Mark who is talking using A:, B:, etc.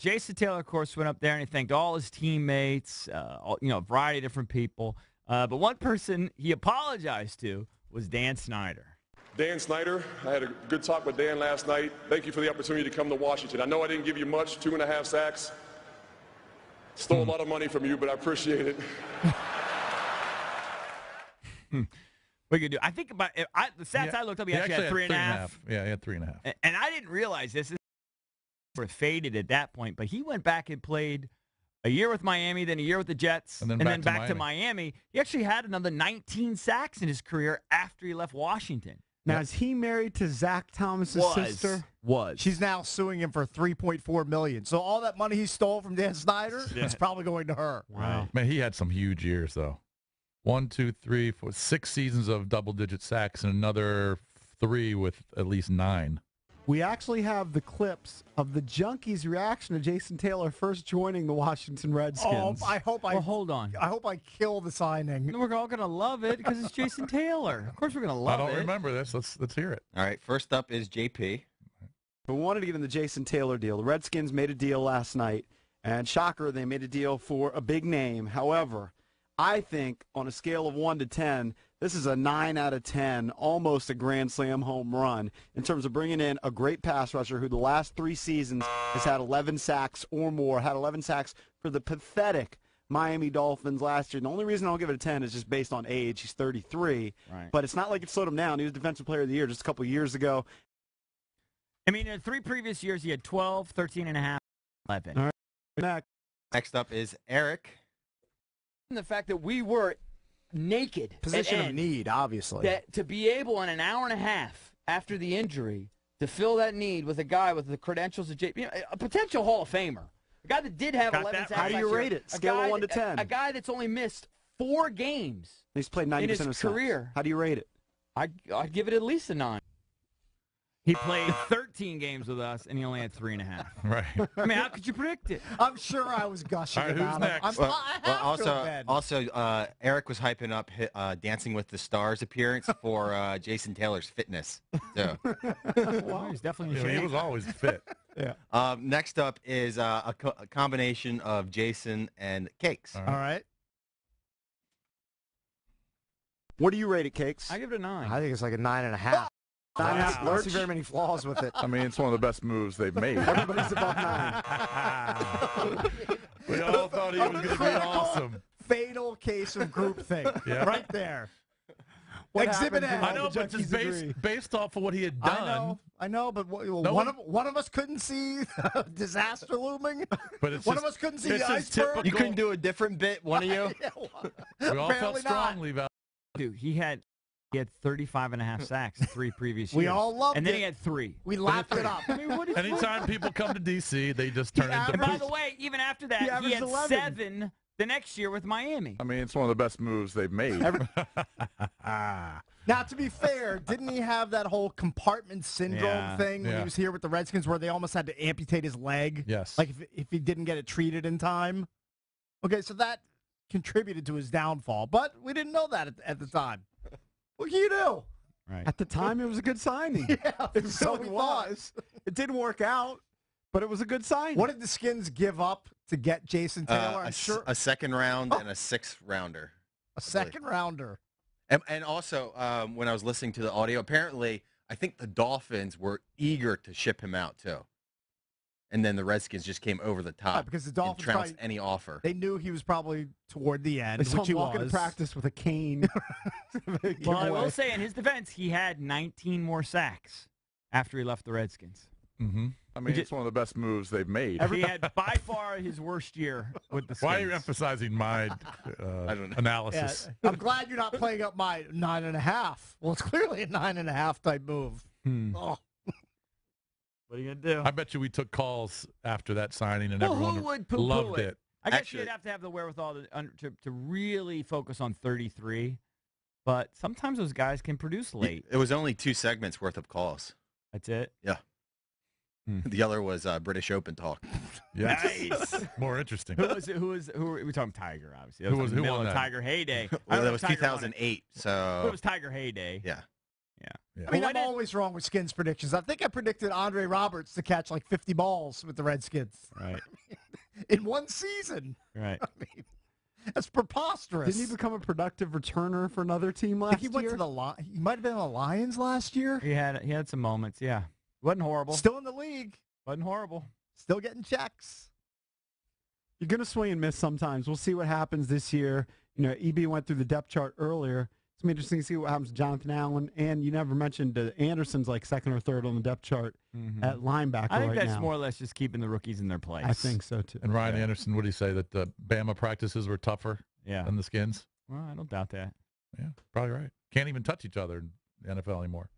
A: Jason Taylor, of course, went up there and he thanked all his teammates, a variety of different people. But one person he apologized to was Dan Snyder.
B: Dan Snyder, I had a good talk with Dan last night. Thank you for the opportunity to come to Washington. I know I didn't give you much, 2.5 sacks. Stole a lot of money from you, but I appreciate it.
A: We could do. I think about the stats I looked up. He actually had 3.5.
C: Yeah, he had 3.5.
A: And I didn't realize this. This was faded at that point, but he went back and played a year with Miami, then a year with the Jets, and then back to Miami. He actually had another 19 sacks in his career after he left Washington.
D: Now, is he married to Zach Thomas's sister?
A: Was.
D: She's now suing him for $3.4 million. So all that money he stole from Dan Snyder is probably going to her.
A: Wow.
C: Man, he had some huge years, though. 1, 2, 3, 4, 6 seasons of double-digit sacks and another 3 with at least 9.
D: We actually have the clips of the Junkies' reaction to Jason Taylor first joining the Washington Redskins.
A: Oh, hold on.
D: I hope I kill the signing.
A: We're all going to love it because it's Jason Taylor. Of course we're going to love it.
C: I don't remember this. Let's hear it.
E: All right, first up is JP.
F: We wanted to get in the Jason Taylor deal. The Redskins made a deal last night, and shocker, they made a deal for a big name. However, I think on a scale of 1 to 10, this is a 9 out of 10, almost a Grand Slam home run in terms of bringing in a great pass rusher who the last 3 seasons has had 11 sacks or more, had 11 sacks for the pathetic Miami Dolphins last year. And the only reason I'll give it a 10 is just based on age. He's 33, but it's not like it slowed him down. He was Defensive Player of the Year just a couple years ago.
A: I mean, in 3 previous years, he had 12, 13.5, 11.
F: All right.
E: Next up is Eric.
G: And the fact that we were naked.
F: Position of need, obviously.
G: That to be able in an hour and a half after the injury to fill that need with a guy with the credentials of a potential Hall of Famer. A guy that did have 11 sacks.
F: How do you rate it? Scale of 1 to 10.
G: A guy that's only missed 4 games.
F: He's played 90%
G: in his
F: of his
G: career.
F: How do you rate it?
G: I'd give it at least a 9.
A: He played 13 games with us, and he only had 3.5.
C: Right.
A: I mean, how could you predict it?
D: I'm sure I was gushing
C: All right,
D: about
C: who's
D: him.
C: next?
E: Also, Eric was hyping up Dancing with the Stars appearance for Jason Taylor's fitness. So.
A: Well, he's definitely in shape.
C: He was always fit.
D: Yeah.
E: Next up is a combination of Jason and Cakes.
D: All right.
F: What do you rate it, Cakes?
A: I give it a 9.
D: I think it's like a 9.5. I don't see very many flaws with it.
C: I mean, it's one of the best moves they've made.
F: Everybody's above 9.
C: We all thought he was going to be awesome.
D: Fatal case of groupthink.
C: Yeah.
D: Right there.
F: Exhibit
D: happened
F: A.
D: to
C: I know,
D: the
C: but just
D: Junkies
C: based off of what he had done.
D: I know, but one of us couldn't see disaster looming.
C: But it's
D: one
C: just,
D: of us couldn't see
C: it's
D: the
C: just
D: iceberg.
C: typical.
E: You couldn't do a different bit, one of you?
C: We all felt
D: Apparently not.
C: strongly about
A: Dude, he had 35.5 sacks in 3 previous years.
D: We all loved
A: and then
D: it.
A: he had 3.
D: We lapped it up.
A: I mean, what is
C: Anytime people come to D.C., they just turn into
A: And by
C: poop.
A: the way, even after that,
D: He
A: he
D: averaged
A: had
D: 11.
A: 7 the next year with Miami.
C: I mean, it's one of the best moves they've made.
D: Now, to be fair, didn't he have that whole compartment syndrome thing when he was here with the Redskins where they almost had to amputate his leg?
C: Yes.
D: Like if he didn't get it treated in time? Okay, so that contributed to his downfall, but we didn't know that at the time. What can you do?
A: Right.
F: At the time, it was a good signing.
D: Yeah,
F: So it was. It didn't work out, but it was a good signing.
D: What did the Skins give up to get Jason Taylor? I'm
E: a
D: sure
E: a second round and a 6th rounder.
D: a second rounder.
E: And also, when I was listening to the audio, apparently, I think the Dolphins were eager to ship him out, too. And then the Redskins just came over the top
D: because the
E: and
D: Dolphins
E: trounced any offer.
D: They knew he was probably toward the end,
F: They saw
D: which he
F: him walking
D: was.
F: to practice with a cane.
A: Well, I will say, in his defense, he had 19 more sacks after he left the Redskins.
C: Mm-hmm. I mean, it's one of the best moves they've made.
A: He had by far his worst year with the Skins.
C: Why are you emphasizing my
E: I don't know.
C: analysis?
D: Yeah, I'm glad you're not playing up my 9.5. Well, it's clearly a 9.5 type move. Oh.
A: What are you going to do?
C: I bet you we took calls after that signing, and
A: Well,
C: everyone
A: who would poo-poo
C: loved
A: it?
C: it.
A: I guess
E: Actually-
A: you'd have to have the wherewithal to really focus on 33. But sometimes those guys can produce late.
E: It was only 2 segments worth of calls.
A: That's it.
E: Yeah. The other was British Open talk.
C: Yes.
A: Nice.
C: More interesting.
A: Who were we talking Tiger, obviously. That
C: Who
A: was
C: was-
A: in the
C: who
A: middle
C: won
A: of
C: that?
A: Tiger heyday. I
E: Well,
A: don't know
E: that
A: if
E: was
A: Tiger won it,
E: 2008,
A: but
E: so
A: it was Tiger heyday.
E: yeah.
A: Yeah.
C: Yeah.
D: I mean, I'm always wrong with Skins predictions. I think I predicted Andre Roberts to catch like 50 balls with the Redskins.
A: Right.
D: In one season.
A: Right.
D: I mean, that's preposterous.
F: Didn't he become a productive returner for another team
D: I
F: last
D: think he went
F: year?
D: to the he might have been the Lions last year.
A: He had some moments, yeah. Wasn't horrible.
D: Still in the league.
A: Wasn't horrible.
D: Still getting checks.
F: You're going to swing and miss sometimes. We'll see what happens this year. You know, EB went through the depth chart earlier. It's going to be interesting to see what happens to Jonathan Allen. And you never mentioned Anderson's like second or third on the depth chart at linebacker
A: I think
F: right
A: that's
F: now.
A: more or less just keeping the rookies in their place.
F: I think so, too.
C: And Ryan Anderson, what did he say, that the Bama practices were tougher than the Skins?
A: Well, I don't doubt that.
C: Yeah, probably right. Can't even touch each other in the NFL anymore.